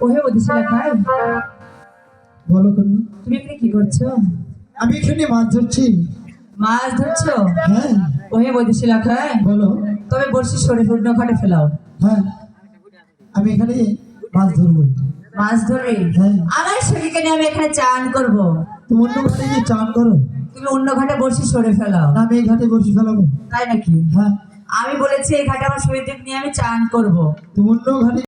ওহে ওদিশে লেখায় বলো কন্যা। তুমি এখানে কি করছো? আমি এখানে মাছ ধরছি। মাছ ধরছো? হ্যাঁ ওহে ওদিশে লেখায় বলো। তবে বর্ষি সরে পূর্ণ ঘাটে ফেলাও। হ্যাঁ আমি এখানে মাছ ধরবো। মাছ ধরে হ্যাঁ। আমার শরীরকে নিয়ে আমি এখানে চান করব। তুমি অন্য ঘাটে গিয়ে চান করো। তুমি অন্য ঘাটে বর্ষি সরে ফেলাও। না আমি এই ঘাটে বসে ফেলাবো। তাই নাকি? হ্যাঁ আমি বলেছি এই ঘাটে আমার শরীর নিয়ে আমি চান করব। তুমি অন্য ঘাটে